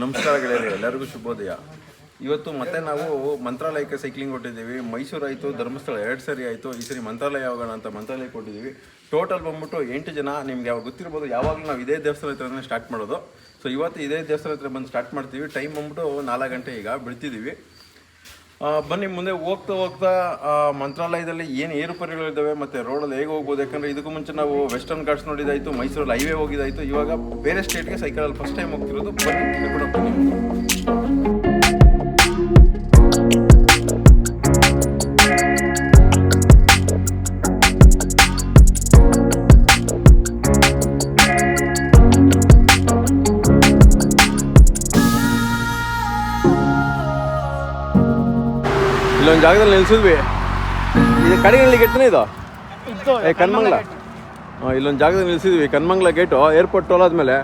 ನಮಸ್ಕಾರ ಗೆಳೆಯರೆ, ಎಲ್ಲರಿಗೂ ಶುಭೋದಯ. ಇವತ್ತು ಮತ್ತೆ ನಾವು ಮಂತ್ರಾಲಯಕ್ಕೆ ಸೈಕ್ಲಿಂಗ್ ಕೊಟ್ಟಿದ್ದೀವಿ. ಮೈಸೂರು ಆಯಿತು, ಧರ್ಮಸ್ಥಳ 2 ಸರಿ ಆಯಿತು. ಈ ಸರಿ ಮಂತ್ರಾಲಯ ಹೋಗೋಣ ಅಂತ ಮಂತ್ರಾಲಯಕ್ಕೆ ಕೊಟ್ಟಿದ್ದೀವಿ. ಟೋಟಲ್ ಬಂದ್ಬಿಟ್ಟು 8 ಜನ. ನಿಮ್ಗೆ ಯಾವಾಗ ಗೊತ್ತಿರ್ಬೋದು, ಯಾವಾಗಲೂ ನಾವು ಇದೇ ದೇವಸ್ಥಾನ ಹತ್ರನೇ ಸ್ಟಾರ್ಟ್ ಮಾಡೋದು. ಸೊ ಇವತ್ತು ಇದೇ ದೇವಸ್ಥಾನ ಹತ್ರ ಬಂದು ಸ್ಟಾರ್ಟ್ ಮಾಡ್ತೀವಿ. ಟೈಮ್ ಬಂದ್ಬಿಟ್ಟು 4 ಗಂಟೆ ಈಗ ಬಿಡ್ತಿದ್ದೀವಿ. ಬನ್ನಿ ಮುಂದೆ ಹೋಗ್ತಾ ಮಂತ್ರಾಲಯದಲ್ಲಿ ಏನು ಏರುಪೇರುಗಳಿದ್ದಾವೆ ಮತ್ತು ರೋಡಲ್ಲಿ ಹೇಗೆ ಹೋಗ್ಬೋದು. ಯಾಕಂದರೆ ಇದಕ್ಕೂ ಮುಂಚೆ ನಾವು ವೆಸ್ಟರ್ನ್ ಘಾಟ್ಸ್ ನೋಡಿದಾಯಿತು, ಮೈಸೂರಲ್ಲಿ ಹೈವೇ ಹೋಗಿದ್ದಾಯಿತು. ಇವಾಗ ಬೇರೆ ಸ್ಟೇಟ್ಗೆ ಸೈಕಲಲ್ಲಿ ಫಸ್ಟ್ ಟೈಮ್ ಹೋಗ್ತಿರೋದು. ಬನ್ನಿ ಕರ್ಕೊಂಡು ಹೋಗ್ತೀನಿ. ಇಲ್ಲೊಂದು ಜಾಗದಲ್ಲಿ ನಿಲ್ಸಿದ್ವಿ. ಇದು ಕಡೆಗಳ್ಳಿ ಗೇಟ್ನೇ ಇದು ಕನ್ಮಂಗ್ಲ. ಇಲ್ಲೊಂದು ಜಾಗದಲ್ಲಿ ನಿಲ್ಸಿದ್ವಿ, ಕನ್ಮಂಗ್ಲ ಗೇಟು. ಏರ್ಪೋರ್ಟ್ ಟೋಲ್ ಆದಮೇಲೆ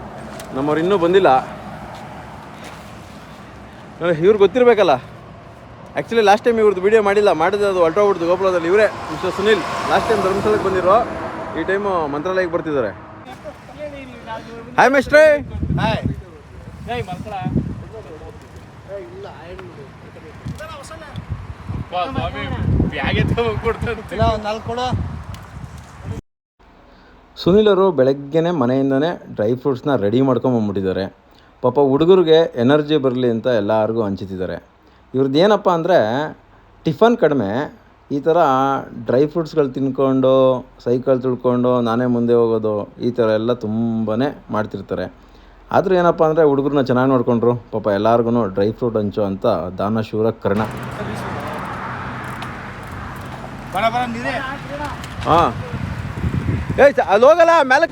ನಮ್ಮವ್ರು ಇನ್ನೂ ಬಂದಿಲ್ಲ. ಇವ್ರು ಗೊತ್ತಿರಬೇಕಲ್ಲ. ಆ್ಯಕ್ಚುಲಿ ಲಾಸ್ಟ್ ಟೈಮ್ ಇವ್ರದ್ದು ವೀಡಿಯೋ ಮಾಡಿದ್ದು ಅದು ಹೊರಟೋಗ್ಬಿಡ್ತು ಗೋಪುರದಲ್ಲಿ. ಇವರೇ ಮಿಸ್ಟರ್ ಸುನಿಲ್. ಲಾಸ್ಟ್ ಟೈಮ್ ಧರ್ಮಸ್ಥಳಕ್ಕೆ ಬಂದಿರೋ, ಈ ಟೈಮು ಮಂತ್ರಾಲಯಕ್ಕೆ ಬರ್ತಿದ್ದಾರೆ. ಹಾಯ್ ಮಿಸ್ಟ್ರೇ. ಹಾಯ್. ಸುನಿಲ್ ಅವರು ಬೆಳಗ್ಗೆನೆ ಮನೆಯಿಂದನೇ ಡ್ರೈ ಫ್ರೂಟ್ಸ್ನ ರೆಡಿ ಮಾಡ್ಕೊಂಬಂದ್ಬಿಟ್ಟಿದ್ದಾರೆ. ಪಾಪ ಹುಡುಗರಿಗೆ ಎನರ್ಜಿ ಬರಲಿ ಅಂತ ಎಲ್ಲರಿಗೂ ಹಂಚುತ್ತಿದ್ದಾರೆ. ಇವ್ರದ್ದು ಏನಪ್ಪ ಅಂದರೆ ಟಿಫನ್ ಕಡಿಮೆ, ಈ ಥರ ಡ್ರೈ ಫ್ರೂಟ್ಸ್ಗಳು ತಿನ್ಕೊಂಡು ಸೈಕಲ್ ತುಳ್ಕೊಂಡು ನಾನೇ ಮುಂದೆ ಹೋಗೋದು, ಈ ಥರ ಎಲ್ಲ ತುಂಬಾ ಮಾಡ್ತಿರ್ತಾರೆ. ಆದರೂ ಏನಪ್ಪ ಅಂದರೆ ಹುಡುಗರನ್ನ ಚೆನ್ನಾಗಿ ನೋಡಿಕೊಂಡ್ರು. ಪಾಪ ಎಲ್ಲರಿಗೂ ಡ್ರೈ ಫ್ರೂಟ್ ಹಂಚೋ ಅಂತ ದಾನಶೂರ ಕರ್ಣ. ಹಾಂ, ಅಲ್ಲಿ ಹೋಗಲ್ಲ ಮೇಲೆ.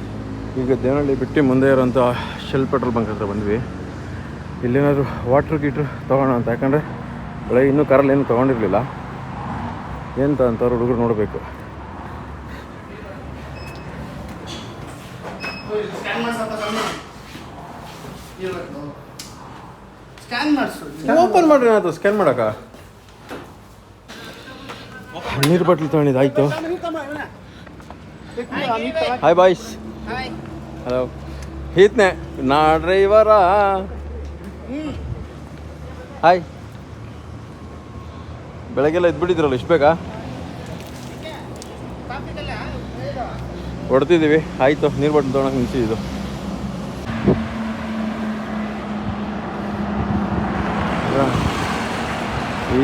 ಈಗ ದೇವನಹಳ್ಳಿ ಬಿಟ್ಟು ಮುಂದೆ ಇರೋಂಥ ಶೆಲ್ ಪೆಟ್ರೋಲ್ ಬಂಕ್ ಹತ್ರ ಬಂದ್ವಿ. ಇಲ್ಲೇನಾದರೂ ವಾಟ್ರ್ ಗೀಟ್ರ್ ತೊಗೋಣ ಅಂತ. ಯಾಕಂದರೆ ಬೆಳಗ್ಗೆ ಇನ್ನೂ ಕಾರಲ್ಲಿ ಏನು ತೊಗೊಂಡಿರಲಿಲ್ಲ. ಎಂತ ಅಂತವ್ರು ಹುಡುಗರು ನೋಡಬೇಕು. ಓಪನ್ ಮಾಡ್ರಿ, ಏನಾಯ್ತು ಸ್ಕ್ಯಾನ್ ಮಾಡೋಕ. ನೀರು ಬಾಟ್ಲಿ ತೊಗೊಂಡಿದ್ದು ಆಯಿತು. Hi boys. ಹಲೋ. ಈತನೇ ನಾ ಡ್ರೈವರ. ಹಾಯ್. ಬೆಳಗ್ಗೆಲ್ಲ ಎದ್ಬಿಟ್ಟಿದ್ರಲ್ಲ, ಇಷ್ಟು ಬೇಕಾ? ಹೊಡ್ತಿದ್ದೀವಿ. ಆಯಿತು, ನೀರು ಬಾಟ್ಲಿ ತೊಗೊಳಕ್ಕೆ ನಿಲ್ಸಿದ್ದು.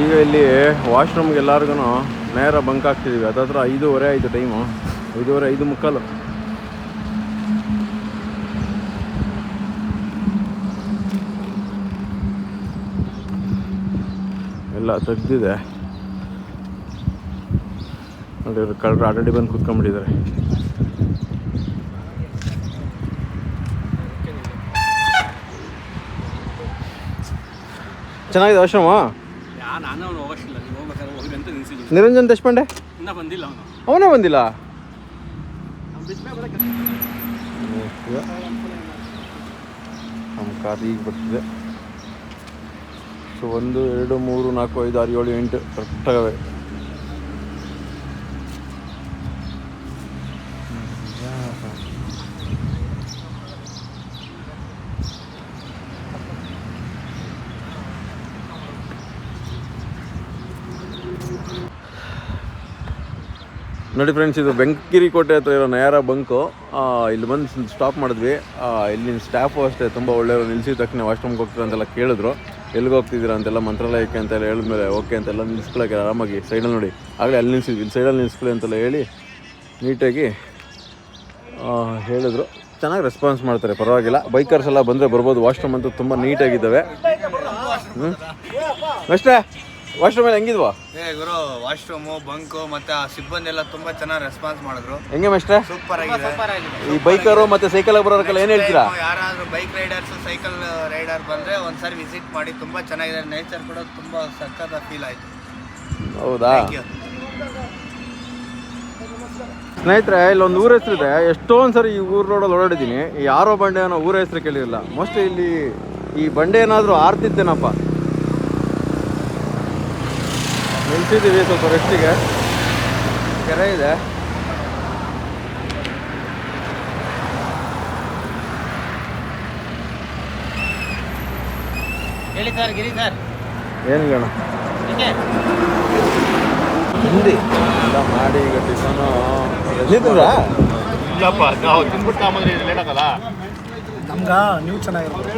ಈಗ ಇಲ್ಲಿ ವಾಶ್ರೂಮ್ಗೆ ಎಲ್ಲರಿಗೂ ನೇರ ಬಂಕ್ ಹಾಕ್ತಿದ್ದೀವಿ. ಅದತ್ರ 5:15 ಆಯಿತು ಟೈಮು. 5:15, 5:45. ಎಲ್ಲ ತೆಗ್ದಿದೆ ನೋಡಿ. ಇವ್ರು ಕಳ್ಳರು ಆಲ್ರೆಡಿ ಬಂದು ಕೂತ್ಕೊಂಡ್ಬಿಟ್ಟಿದ್ದಾರೆ. ಚೆನ್ನಾಗಿದೆ ವಾಶ್ರೂಮು. ನಿರಂಜನ್ ದೇಶಪಾಂಡೆ ಅವನೇ ಬಂದಿಲ್ಲ. ನಮ್ಮ ಕಾರ್ ಈಗ ಬರ್ತಿದೆ. ಸೊ 1, 2, 3, 4, 5, 6, 7, 8 ಕರೆಕ್ಟಾಗವೆ. ನೋಡಿ ಫ್ರೆಂಡ್ಸ್, ಇದು ಬೆಂಕಿರಿ ಕೋಟೆ ಹತ್ರ ಇರೋ ನಯಾರ ಬಂಕು. ಇಲ್ಲಿ ಬಂದು ಸ್ಟಾಪ್ ಮಾಡಿದ್ವಿ. ಇಲ್ಲಿನ ಸ್ಟಾಫು ಅಷ್ಟೇ ತುಂಬ ಒಳ್ಳೆಯವರು. ನಿಲ್ಸಿದ ತಕ್ಷಣ ವಾಶ್ರೂಮ್ಗೆ ಹೋಗ್ತೀರ ಅಂತೆಲ್ಲ ಕೇಳಿದ್ರು. ಎಲ್ಲಿಗೆ ಹೋಗ್ತಿದ್ದೀರಾ ಅಂತೆಲ್ಲ, ಮಂತ್ರಾಲಯಕ್ಕೆ ಅಂತೆಲ್ಲ ಹೇಳಿದ್ಮೇಲೆ ಓಕೆ ಅಂತೆಲ್ಲ ನಿಲ್ಸ್ಕೊಳಕ್ಕೆ ಆರಾಮಾಗಿ ಸೈಡಲ್ಲಿ ನೋಡಿ. ಆಗಲೇ ಅಲ್ಲಿ ನಿಲ್ಸಿದ್ವಿ, ಇಲ್ಲಿ ಸೈಡಲ್ಲಿ ನಿಲ್ಸ್ಕೊಳ್ಳಿ ಅಂತೆಲ್ಲ ಹೇಳಿ ನೀಟಾಗಿ ಹೇಳಿದ್ರು. ಚೆನ್ನಾಗಿ ರೆಸ್ಪಾನ್ಸ್ ಮಾಡ್ತಾರೆ, ಪರವಾಗಿಲ್ಲ. ಬೈಕರ್ಸ್ ಎಲ್ಲ ಬಂದರೆ ಬರ್ಬೋದು. ವಾಶ್ರೂಮ್ ಅಂತೂ ತುಂಬ ನೀಟಾಗಿದ್ದಾವೆ. ಅಷ್ಟೇ. ವಾಶ್ರೂಮ್ ಎಲ್ಲ ಹೆಂಗಿದ್ವಾ? ಗುರು, ವಾಶ್ರೂಮು, ಬಂಕು ಮತ್ತೆ ಸಿಬ್ಬಂದಿ ಎಲ್ಲ ತುಂಬಾ ಚೆನ್ನಾಗಿ ರೆಸ್ಪಾನ್ಸ್ ಮಾಡಿದ್ರು. ಹೆಂಗೆ ಮೆಸ್ಟ್ರೆ? ಸೂಪರ್ ಆಗಿದೆ. ಈ ಬೈಕರು ಮತ್ತೆ ಸೈಕಲ್ ಬರೋರ್ಗೆಲ್ಲ ಏನು ಹೇಳ್ತೀರಾ? ಯಾರಾದ್ರೂ ಬೈಕ್ ರೈಡರ್ಸ್, ಸೈಕಲ್ ರೈಡರ್ ಬಂದ್ರೆ ಒಂದ್ಸರಿ ವಿಸಿಟ್ ಮಾಡಿ. ತುಂಬಾ ಚೆನ್ನಾಗಿದೆ. ನೇಚರ್ ಕೂಡ ತುಂಬಾ ಸಕ್ಕತ್ತಾಗಿ ಫೀಲ್ ಆಯ್ತು. ಹೌದಾ ಸ್ನೇಹಿತರೆ? ಇಲ್ಲೊಂದು ಊರ ಹೆಸರಿದೆ. ಎಷ್ಟೊಂದು ಸರಿ ಈ ಊರು ರೋಡಲ್ಲಿ ಓಡಾಡಿದ್ದೀನಿ. ಯಾರೋ ಬಂಡೆ ಅನ್ನೋ ಊರ ಹೆಸರು ಕೇಳಿರಲಿಲ್ಲ. ಮೋಸ್ಟ್ಲಿ ಇಲ್ಲಿ ಈ ಬಂಡೆ ಏನಾದರೂ ಆರ್ತಿದ್ದೇನಪ್ಪ. ನಿಲ್ಸಿದ್ದೀವಿ ಸ್ವಲ್ಪ ರೆಸ್ಟಿಗೆ. ಕೆರೆ ಇದೆ. ಹೇಳಿ ಸರ್ ಗಿರಿ ಸರ್. ಏನಿಲ್ಲ ಅಣ್ಣ, ಏಕೆ ಹಿಂದಿ ಎಲ್ಲ ಮಾಡಿ ಈಗ ಟಿಫನು ನಿಂತಿದ್ರಾ? ಇಲ್ಲಪ್ಪ, ನಾವು ತಿನ್ಬಿಟ್ಟು ಆಮೇಲೆ ಲೇಟ್ ಆಗಲ್ಲ. ನಮ್ಗೆ ನೀವು ಚೆನ್ನಾಗಿರುತ್ತೆ.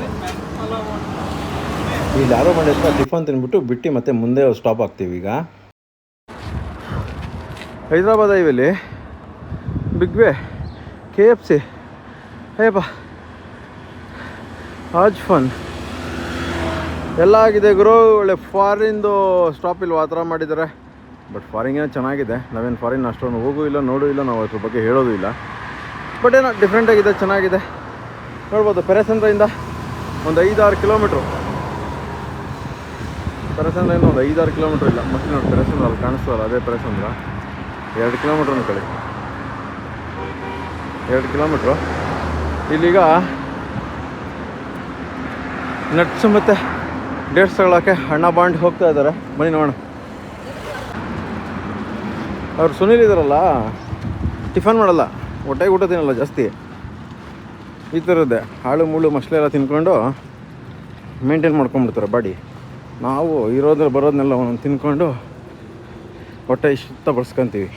ಇಲ್ಲಿ ಯಾರೋ ಮಾಡಿ ಹತ್ರ ಟಿಫನ್ ತಿಂದ್ಬಿಟ್ಟು ಬಿಟ್ಟು ಮತ್ತೆ ಮುಂದೆ ಸ್ಟಾಪ್ ಆಗ್ತೀವಿ. ಈಗ ಹೈದ್ರಾಬಾದ್ ಹೈವೇಲಿ ಬಿಗ್ ವೇ, KFC, ಹೇಪ ಹಾಜ್ ಫನ್ ಎಲ್ಲ ಆಗಿದೆ ಗುರು. ಒಳ್ಳೆ ಫಾರಿನ್ದು ಸ್ಟಾಪ್ ಇಲ್ವ ಆ ಥರ ಮಾಡಿದ್ದಾರೆ. ಬಟ್ ಫಾರಿನ್ ಚೆನ್ನಾಗಿದೆ. ನಾವೇನು ಫಾರಿನ್ ಅಷ್ಟೊಂದು ಹೋಗೂ ಇಲ್ಲ, ನೋಡೂ ಇಲ್ಲ, ನಾವು ಅದ್ರ ಬಗ್ಗೆ ಹೇಳೋದು ಇಲ್ಲ. ಬಟ್ ಏನೋ ಡಿಫ್ರೆಂಟಾಗಿದೆ, ಚೆನ್ನಾಗಿದೆ. ನೋಡ್ಬೋದು ಪೆರೆಸಂದ್ರದಿಂದ ಒಂದು 5-6 ಕಿಲೋಮೀಟ್ರು. ಪೆರೆಸಂದ್ರದಿಂದ ಒಂದು 5-6 ಕಿಲೋಮೀಟ್ರ್ ಇಲ್ಲ ಮತ್ತೆ ನೋಡಿ. ಪೆರೆಸಂದ್ರ ಅಲ್ಲಿ ಕಾಣಿಸ್ತಲ್ಲ, ಅದೇ ಪೆರೆಸಂದ್ರ. 2 ಕಿಲೋಮೀಟ್ರ್ ಅನ್ಕೊಳ್ಳಿ, 2 ಕಿಲೋಮೀಟ್ರು. ಇಲ್ಲೀಗ ನಟ್ಸು ಮತ್ತು ಡೇಟ್ಸ್ ತಗೊಳ್ಳೋಕ್ಕೆ ಅಣ್ಣ ಬಾಂಡ್ ಹೋಗ್ತಾ ಇದ್ದಾರೆ. ಬನ್ನಿ ನೋಡೋಣ. ಅವ್ರು ಸುನೀಲ್ ಇದ್ದಾರಲ್ಲ, ಟಿಫನ್ ಮಾಡಲ್ಲ, ಹೊಟ್ಟೆಗೆ ಊಟ ತಿನ್ನಲ್ಲ ಜಾಸ್ತಿ. ಈ ಥರದ್ದೇ ಹಾಳು ಮುಳ್ಳು ಮಸಾಲೆ ಎಲ್ಲ ತಿನ್ಕೊಂಡು ಮೇಂಟೈನ್ ಮಾಡ್ಕೊಂಬಿಡ್ತಾರೆ ಬಾಡಿ. ನಾವು ಇರೋದ್ರಲ್ಲಿ ಬರೋದನ್ನೆಲ್ಲ ಒಂದೊಂದು ತಿನ್ಕೊಂಡು ಹೊಟ್ಟೆ ಇಷ್ಟ ಬಡ್ಸ್ಕೊತೀವಿ.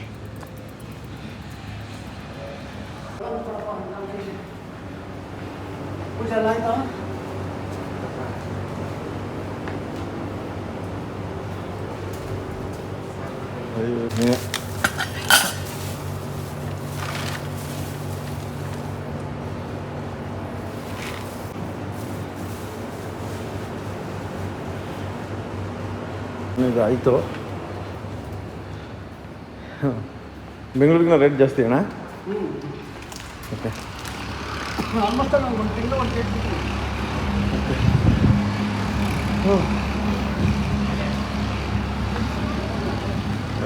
ಇದು ಆಯಿತು. ಬೆಂಗಳೂರಿನ ರೇಟ್ ಜಾಸ್ತಿ ಅಣ್ಣ. ಓಕೆ,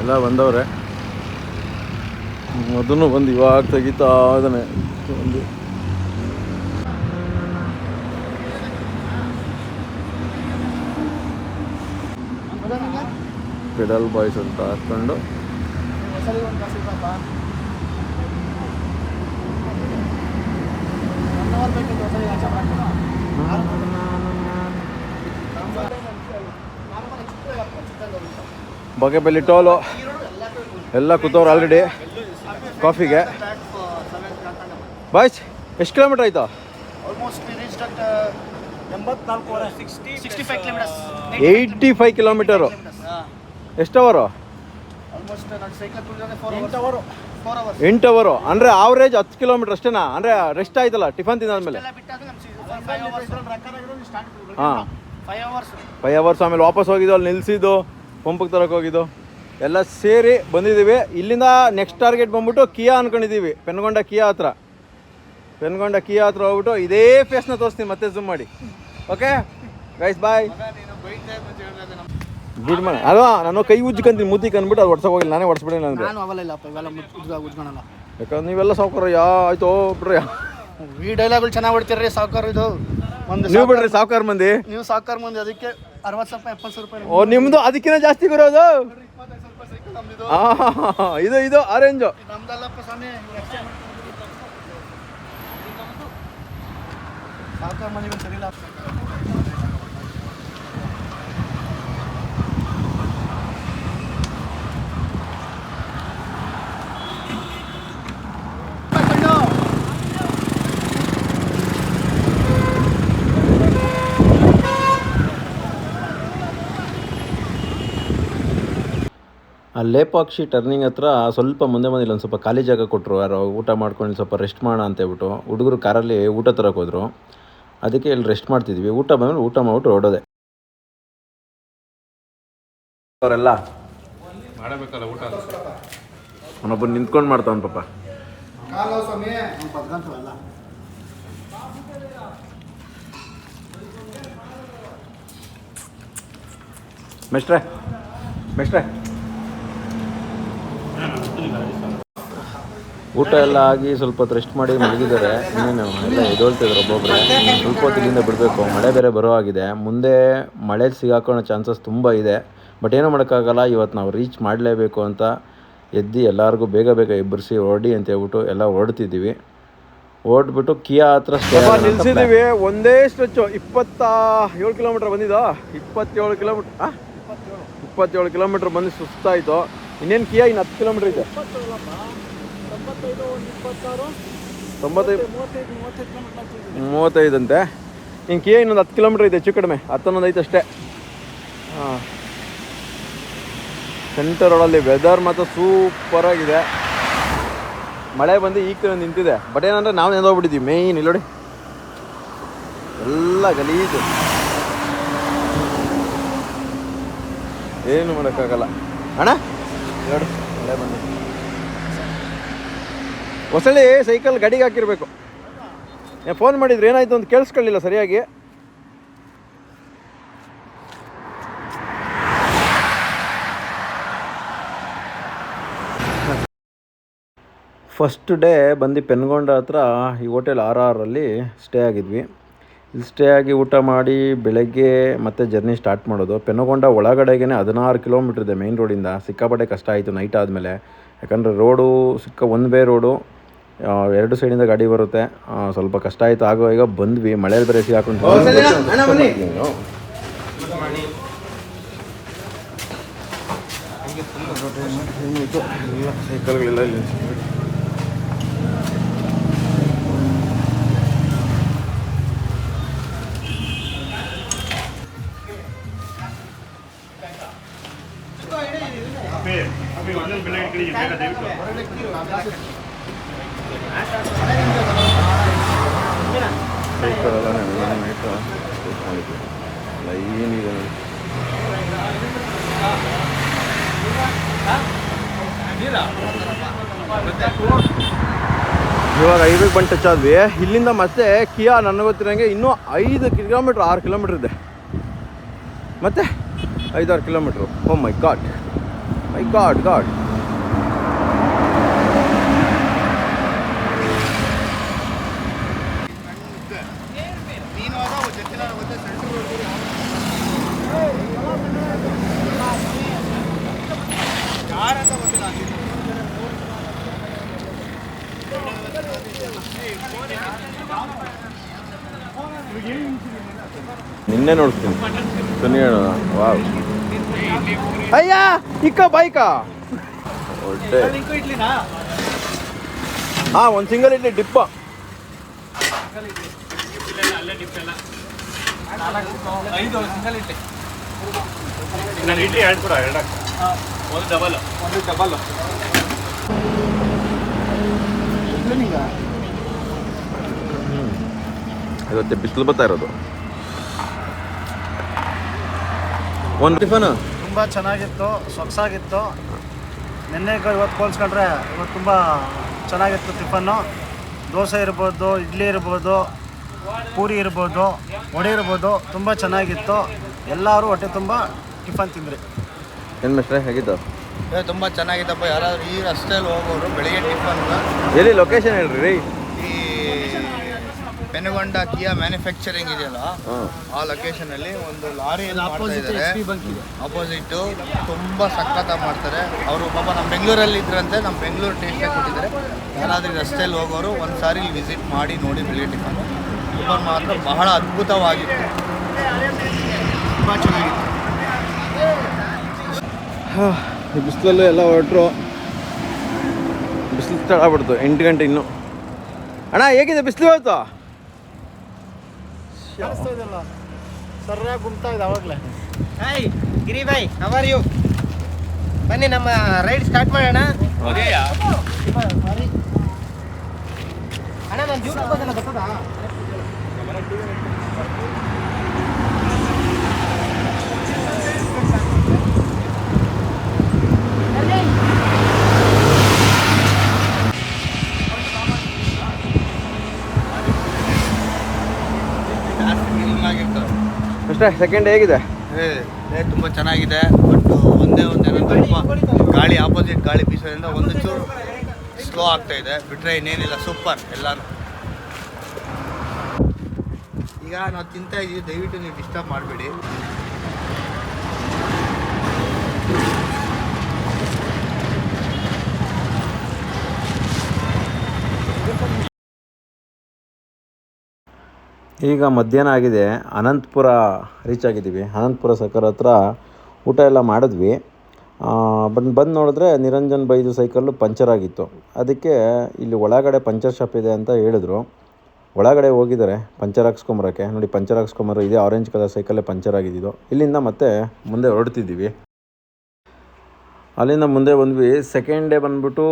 ಎಲ್ಲ ಬಂದವ್ರೆ. ಅದನ್ನು ಬಂದು ಇವಾಗ ತೆಗಿತಾ ಇದ್ದಾನೆ ಒಂದು. ಪೆಡಲ್ ಬಾಯ್ಸ್ ಅಂತ ಹಾಕ್ಕೊಂಡು ಬಾಗೇಪಲ್ಲಿ ಟೋಲು ಎಲ್ಲ ಕೂತವ್ರು ಆಲ್ರೆಡಿ ಕಾಫಿಗೆ. ಬಾಯ್ಸ್ ಎಷ್ಟು ಕಿಲೋಮೀಟ್ರ್ ಆಯಿತು? Almost we reached at 65 kilometres. 85 kilometre. ಎಷ್ಟು ಅವರು? ಆಲ್ಮೋಸ್ಟ್ ನಾನು ಸೈಕಲ್ ತುಳಿದ್ರೆ 4 ಅವರ್. 8 ಅವರು ಅಂದರೆ ಆವ್ರೇಜ್ 10 ಕಿಲೋಮೀಟ್ರ್ ಅಷ್ಟೇನಾ? ಅಂದರೆ ರೆಸ್ಟ್ ಆಯ್ತಲ್ಲ ಟಿಫನ್ ತಿಂದಾದ್ಮೇಲೆ? ಹಾಂ, 5 ಅವರ್ಸ್. ಆಮೇಲೆ ವಾಪಸ್ ಹೋಗಿದ್ದು, ಅಲ್ಲಿ ನಿಲ್ಲಿಸಿದ್ದು, ಪಂಪಿಗೆ ತರಕ್ಕೆ ಹೋಗಿದ್ದು ಎಲ್ಲ ಸೇರಿ ಬಂದಿದ್ದೀವಿ. ಇಲ್ಲಿಂದ ನೆಕ್ಸ್ಟ್ ಟಾರ್ಗೆಟ್ ಬಂದ್ಬಿಟ್ಟು ಕಿಯಾ ಅಂದ್ಕೊಂಡಿದ್ದೀವಿ. ಪೆನ್ಗೊಂಡ ಕಿಯಾ ಹತ್ರ ಹೋಗ್ಬಿಟ್ಟು ಇದೇ ಫೇಸ್ನ ತೋರಿಸ್ತೀನಿ ಮತ್ತೆ ಝೂಮ್ ಮಾಡಿ. ಓಕೆ ಗೈಸ್, ಬಾಯ್. ಬಿಡ್ ಮನೆ ಅಲ್ವಾ, ನಾನು ಕೈ ಉಜ್ಕೊಂತೀನಿ ಮುದ್ದಿಗೆ ಅಂದ್ಬಿಟ್ಟು ಅದು ಹೊಡ್ಸೋಕೆ ಹೋಗಿಲ್ಲ. ನಾನೇ ಹೊಡ್ಸ್ಬಿಡಿಲ್ಲ ಅಂದರೆ ಯಾಕಂದ್ರೆ ನೀವೆಲ್ಲ ಸಾವುಕಾರ ಆಯ್ತು ಬಿಡ್ರಿ. ಈ ಡೈಲಾಗ್ಗಳು ಚೆನ್ನಾಗಿ ಹೊಡ್ತೀರಿ ಸಾವುಕಾರ. ಇದು ನೀವು ಬಿಡ್ರಿ ಸಾವುಕಾರ ಮಂದಿ, ನೀವು ಸಾವುಕಾರ ಮಂದಿ. ಅದಕ್ಕೆ 60 ರೂಪಾಯಿ 70 ರೂಪಾಯಿ. ಓ ನಿಮ್ಮದು ಅದಕ್ಕಿಂತ ಜಾಸ್ತಿ ಬರೋದು. ಇದು ಆರೆಂಜು ನಮ್ದಲ್ಲಪ್ಪ ಸ್ವಾಮಿ. ಸಾವುಕಾರ ಮಂದಿ ಸರಿಯಿಲ್ಲ. ಆ ಲೇಪಾಕ್ಷಿ ಟರ್ನಿಂಗ್ ಹತ್ರ ಸ್ವಲ್ಪ ಮುಂದೆ ಬಂದಿಲ್ಲ, ಒಂದು ಸ್ವಲ್ಪ ಖಾಲಿ ಜಾಗ ಕೊಟ್ಟರು. ಯಾರೋ ಊಟ ಮಾಡ್ಕೊಂಡು ಸ್ವಲ್ಪ ರೆಸ್ಟ್ ಮಾಡೋಣ ಅಂತೇಳ್ಬಿಟ್ಟು ಹುಡುಗರು ಕಾರಲ್ಲಿ ಊಟ ತರಕ್ಕೆ ಹೋದರು. ಅದಕ್ಕೆ ಇಲ್ಲಿ ರೆಸ್ಟ್ ಮಾಡ್ತಿದ್ವಿ. ಊಟ ಬಂದ್ಮೇಲೆ ಊಟ ಮಾಡ್ಬಿಟ್ಟು ಹೊರಡೋದೆ. ಅವರೆಲ್ಲ ಮಾಡಬೇಕಲ್ಲ ಊಟ. ಅವನೊಬ್ಬ ನಿಂತ್ಕೊಂಡು ಮಾಡ್ತಾವನ್ ಪಾಪ. ಮೆಸ್ಟ್ರೆ ಊಟ ಎಲ್ಲ ಆಗಿ ಸ್ವಲ್ಪ ಹೊತ್ತು ರೆಸ್ಟ್ ಮಾಡಿ ಮಲಗಿದ್ದಾರೆ. ಇನ್ನೇನು ಎಲ್ಲ ಎದೊಳ್ತಿದ್ರು ಒಬ್ಬೊಬ್ಬರೇ. ಸ್ವಲ್ಪ ಹೊತ್ತು ಇಲ್ಲಿಂದ ಬಿಡಬೇಕು, ಮಳೆ ಬೇರೆ ಬರೋ ಆಗಿದೆ. ಮುಂದೆ ಮಳೆ ಸಿಗಾಕೊಳ್ಳೋ ಚಾನ್ಸಸ್ ತುಂಬ ಇದೆ. ಬಟ್ ಏನೂ ಮಾಡೋಕ್ಕಾಗಲ್ಲ. ಇವತ್ತು ನಾವು ರೀಚ್ ಮಾಡಲೇಬೇಕು ಅಂತ ಎದ್ದು ಎಲ್ಲರಿಗೂ ಬೇಗ ಎಬ್ಬರಿಸಿ ಹೊರಡಿ ಅಂತ ಹೇಳ್ಬಿಟ್ಟು ಎಲ್ಲ ಹೊರಡ್ತಿದ್ದೀವಿ. ಓಟ್ಬಿಟ್ಟು ಕಿಯಾ ಹತ್ರ ನಿಲ್ಸಿದ್ದೀವಿ. ಒಂದೇ ಸ್ಟ್ರೆಚ್ಚು 27 ಕಿಲೋಮೀಟ್ರ್ ಬಂದಿದ್ದು. 27 ಕಿಲೋಮೀಟ್ರ್ 27 ಕಿಲೋಮೀಟ್ರ್ ಬಂದು ಸುಸ್ತಾಯಿತು. ಇನ್ನೇನು ಕಿಯಾ ಇನ್ನು 10 ಕಿಲೋಮೀಟ್ರ್ ಇದೆ. 35 ಅಂತೆ. ಇನ್ನು ಕಿಯಾ ಇನ್ನೊಂದು 10 ಕಿಲೋಮೀಟ್ರ್ ಇದೆ, ಹೆಚ್ಚು ಕಡಿಮೆ 10 ಐತೆ ಅಷ್ಟೇ. ಹಾಂ, ಸೆಂಟರ್ ರೋಡಲ್ಲಿ ವೆದರ್ ಮಾತ್ರ ಸೂಪರಾಗಿದೆ. ಮಳೆ ಬಂದು ಈಗ ನಿಂತಿದೆ. ಬಟ್ ಏನಂದರೆ ನಾವು ನೆಂದೋಗ್ಬಿಟ್ಟಿದ್ದೀವಿ ಮೇಯ್ನ್. ಇಲ್ಲಿ ನೋಡಿ ಎಲ್ಲ ಗಲೀಜು, ಏನು ಮಾಡೋಕ್ಕಾಗಲ್ಲ ಅಣ್ಣ. ನೋಡಿ ಮಳೆ ಬಂದು ಹೊಸಳಿ ಸೈಕಲ್ ಗಾಡಿಗೆ ಹಾಕಿರ್ಬೇಕು. ಫೋನ್ ಮಾಡಿದ್ರೆ ಏನಾಯಿತು ಅಂತ ಕೇಳಿಸ್ಕೊಳ್ಳಿಲ್ಲ ಸರಿಯಾಗಿ. ಫಸ್ಟ್ ಡೇ ಬಂದು ಪೆನ್ಗೊಂಡ ಹತ್ರ ಈ ಹೋಟೆಲ್ RRರಲ್ಲಿ ಸ್ಟೇ ಆಗಿದ್ವಿ. ಇಲ್ಲಿ ಸ್ಟೇ ಆಗಿ ಊಟ ಮಾಡಿ ಬೆಳಗ್ಗೆ ಮತ್ತೆ ಜರ್ನಿ ಸ್ಟಾರ್ಟ್ ಮಾಡೋದು. ಪೆನ್ಗೊಂಡ ಒಳಗಡೆಗೆ 16 ಕಿಲೋಮೀಟ್ರ್ ಇದೆ ಮೇಯ್ನ್ ರೋಡಿಂದ. ಸಿಕ್ಕಾಪಟ್ಟೆ ಕಷ್ಟ ಆಯಿತು ನೈಟ್ ಆದಮೇಲೆ. ಯಾಕಂದರೆ ರೋಡು ಒನ್ ವೇ ರೋಡು, 2 ಸೈಡಿಂದ ಗಾಡಿ ಬರುತ್ತೆ. ಸ್ವಲ್ಪ ಕಷ್ಟ ಆಯಿತು. ಆಗೋ ಈಗ ಬಂದ್ವಿ. ಮಳೆಯಲ್ಲಿ ಬೇರೆ ಹಾಕೊಂಡು ಸೈಕಲ್ಗಳೆಲ್ಲ ಇಲ್ಲಿ ಏನಿದೆ ಇವಾಗ 5ಕ್ಕೆ ಬಂದು ಟಚ್ ಆದ್ವಿ. ಇಲ್ಲಿಂದ ಮತ್ತೆ ಕಿಯಾ ನನಗೆ ಗೊತ್ತಿರೋಂಗೆ ಇನ್ನೂ 5 ಕಿಲೋಮೀಟ್ರ್ 6 ಕಿಲೋಮೀಟ್ರ್ ಇದೆ. ಮತ್ತೆ 5-6 ಕಿಲೋಮೀಟ್ರು. ಓ ಮೈ ಗಾಡ್. ನಿನ್ನೆ ನೋಡ್ತೀನಿ ಸನ್ನಿ ಹೇಳೋಣ. ವಾವ್, ಅಯ್ಯ ಇಕ್ಕ ಬೈಕಾ ಒಳ್ಳೆ. ಹಾಂ, ಒಂದು ಸಿಂಗಲ್ ಇಡ್ಲಿ ಡಿಪ್ಪ. ಇಡ್ಲಿ ಎರಡು ಕೂಡ ಒಂದು ಡಬಲ್. ಇವತ್ತೆ ಬಿಸಿಲು ಬರ್ತಾ ಇರೋದು. ಒಂದು ಟಿಫನ್ ತುಂಬ ಚೆನ್ನಾಗಿತ್ತು, ಸೊಗಸಾಗಿತ್ತು. ನಿನ್ನೆಗೆ ಇವತ್ತು ಹೋಲಿಸ್ಕೊಂಡ್ರೆ ಇವತ್ತು ತುಂಬ ಚೆನ್ನಾಗಿತ್ತು ಟಿಫನ್ನು. ದೋಸೆ ಇರ್ಬೋದು, ಇಡ್ಲಿ ಇರ್ಬೋದು, ಪೂರಿ ಇರ್ಬೋದು, ವಡೆ ಇರ್ಬೋದು, ತುಂಬ ಚೆನ್ನಾಗಿತ್ತು. ಎಲ್ಲರೂ ಹೊಟ್ಟೆ ತುಂಬ ಟಿಫನ್ ತಿಂದ್ರಿ. ಏನು ಮಿಸ್ಟ್ರೆ ಹೇಗಿದ್ದು? ತುಂಬ ಚೆನ್ನಾಗಿತ್ತಪ್ಪ. ಯಾರಾದರೂ ಈ ರಸ್ತೆಯಲ್ಲಿ ಹೋಗೋರು ಬೆಳಿಗ್ಗೆ ಟಿಫನ್ ಎಲ್ಲಿ ಲೊಕೇಶನ್ ಹೇಳ್ರಿ? ಈ ಪೆನುಗೊಂಡ ಕಿಯಾ ಮ್ಯಾನುಫ್ಯಾಕ್ಚರಿಂಗ್ ಇದೆಯಲ್ಲ, ಆ ಲೊಕೇಶನಲ್ಲಿ ಒಂದು ಲಾರಿ ಅಪೋಸಿಟ್ಟು ತುಂಬ ಸಖತ್ತಾಗಿ ಮಾಡ್ತಾರೆ ಅವರು. ಪಾಪ ನಮ್ಮ ಬೆಂಗಳೂರಲ್ಲಿ ಇದ್ರಂತೆ, ನಮ್ಮ ಬೆಂಗಳೂರು ಟೇಸ್ಟಾಗಿ ಕೊಟ್ಟಿದ್ದಾರೆ. ಯಾರಾದರೂ ರಸ್ತೆಯಲ್ಲಿ ಹೋಗೋರು ಒಂದು ಸಾರಿ ಇಲ್ಲಿ ವಿಸಿಟ್ ಮಾಡಿ ನೋಡಿ. ಬೆಳಿಗ್ಗೆ ಟಿಫನ್ ಮಾತ್ರ ಬಹಳ ಅದ್ಭುತವಾಗಿತ್ತು, ತುಂಬ ಚೆನ್ನಾಗಿತ್ತು. ಈ ಬಿಸಿಲಲ್ಲೂ ಎಲ್ಲ ಹೊರಟರು. ಬಿಸಿಲು ಸ್ಟಾರ್ಟ್ ಆಗ್ಬಿಡ್ತು 8 ಗಂಟೆ ಇನ್ನೂ. ಅಣ್ಣ ಹೇಗಿದೆ ಬಿಸಿಲು ಇವತ್ತು? ಸರಿಯಾಗಿ ಗುಮ್ತಾ ಇದೆ ಅವಾಗಲೇ. Hi Giri boy, how are you? ಬನ್ನಿ ನಮ್ಮ ರೈಡ್ ಸ್ಟಾರ್ಟ್ ಮಾಡೋಣ. ಅಣ್ಣ ನಾನು ಡ್ಯೂಟಿ ಹೋಗೋಣ ಗೊತ್ತದಾ? ಅಷ್ಟೇ. ಸೆಕೆಂಡ್ ಹೇಗಿದೆ? ತುಂಬ ಚೆನ್ನಾಗಿದೆ. ಬಟ್ ಒಂದೇನಂದ್ರೆ ತುಂಬ ಗಾಳಿ ಆಪೋಸಿಟ್ ಗಾಳಿ ಬೀಸೋದ್ರಿಂದ ಒಂದು ಚೂರು ಸ್ಲೋ ಆಗ್ತಾ ಇದೆ. ಬಿಟ್ಟರೆ ಇನ್ನೇನಿಲ್ಲ, ಸೂಪರ್ ಎಲ್ಲನೂ. ಈಗ ನಾವು ತಿಂತಾ ಇದ್ದೀವಿ, ದಯವಿಟ್ಟು ನೀವು ಡಿಸ್ಟರ್ಬ್ ಮಾಡಬೇಡಿ. ಈಗ ಮಧ್ಯಾಹ್ನ ಆಗಿದೆ, ಅನಂತಪುರ ರೀಚ್ ಆಗಿದ್ದೀವಿ. ಅನಂತಪುರ ಸರ್ಕಲ್ ಹತ್ರ ಊಟ ಎಲ್ಲ ಮಾಡಿದ್ವಿ. ಬಂದು ನೋಡಿದ್ರೆ ನಿರಂಜನ್ ಬೈದು ಸೈಕಲ್ಲು ಪಂಚರ್ ಆಗಿತ್ತು. ಅದಕ್ಕೆ ಇಲ್ಲಿ ಒಳಗಡೆ ಪಂಚರ್ ಶಾಪ್ ಇದೆ ಅಂತ ಹೇಳಿದ್ರು. ಒಳಗಡೆ ಹೋಗಿದ್ದಾರೆ ಪಂಚರ್ ಹಾಕ್ಸ್ಕೊಂಬರೋಕ್ಕೆ. ನೋಡಿ, ಪಂಚರ್ ಹಾಕ್ಸ್ಕೊಂಬರೋ ಇದೆ ಆರೆಂಜ್ ಕಲರ್ ಸೈಕಲ್ಲೇ ಪಂಚರ್ ಆಗಿದ್ದು. ಇಲ್ಲಿಂದ ಮತ್ತೆ ಮುಂದೆ ಹೊರಡ್ತಿದ್ದೀವಿ. ಅಲ್ಲಿಂದ ಮುಂದೆ ಬಂದ್ವಿ. ಸೆಕೆಂಡ್ ಡೇ ಬಂದುಬಿಟ್ಟು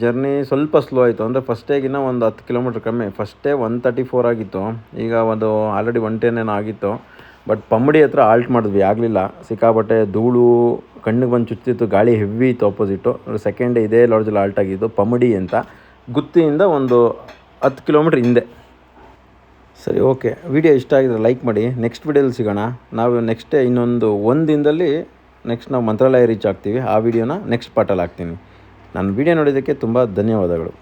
ಜರ್ನಿ ಸ್ವಲ್ಪ ಸ್ಲೋ ಆಯಿತು. ಅಂದರೆ ಫಸ್ಟ್ ಡೇಗಿನ್ನ ಒಂದು 10 ಕಿಲೋಮೀಟ್ರ್ ಕಮ್ಮಿ. ಫಸ್ಟ್ ಡೇ 134 ಆಗಿತ್ತು, ಈಗ ಒಂದು ಆಲ್ರೆಡಿ 110 ಏನೋ ಆಗಿತ್ತು. ಬಟ್ ಪಮ್ಮಡಿ ಹತ್ರ ಆಲ್ಟ್ ಮಾಡಿದ್ವಿ, ಆಗಲಿಲ್ಲ. ಸಿಕ್ಕಾಪಟ್ಟೆ ಧೂಳು ಕಣ್ಣಿಗೆ ಬಂದು ಚುಚ್ಚಿತ್ತು, ಗಾಳಿ ಹೆವಿ ಇತ್ತು ಆಪೋಸಿಟ್ಟು. ಸೆಕೆಂಡ್ ಡೇ ಇದೇ ಲಾಡ್ಜಲ್ಲಿ ಆಲ್ಟ್ ಆಗಿದ್ದು, ಪಮ್ಮಡಿ ಅಂತ. ಗುತ್ತಿಯಿಂದ ಒಂದು 10 ಕಿಲೋಮೀಟ್ರ್ ಹಿಂದೆ. ಸರಿ, ಓಕೆ. ವಿಡಿಯೋ ಇಷ್ಟ ಆಗಿದ್ರೆ ಲೈಕ್ ಮಾಡಿ. ನೆಕ್ಸ್ಟ್ ವಿಡಿಯೋದಲ್ಲಿ ಸಿಗೋಣ. ನಾವು ನೆಕ್ಸ್ಟ್ ಡೇ ಒಂದು ದಿನದಲ್ಲಿ ನಾವು ಮಂತ್ರಾಲಯ ರೀಚ್ ಆಗ್ತೀವಿ. ಆ ವಿಡಿಯೋನ ನೆಕ್ಸ್ಟ್ ಪಾರ್ಟಲ್ಲಿ ಹಾಕ್ತೀನಿ. ನಾನು ವಿಡಿಯೋ ನೋಡಿದ್ದಕ್ಕೆ ತುಂಬ ಧನ್ಯವಾದಗಳು.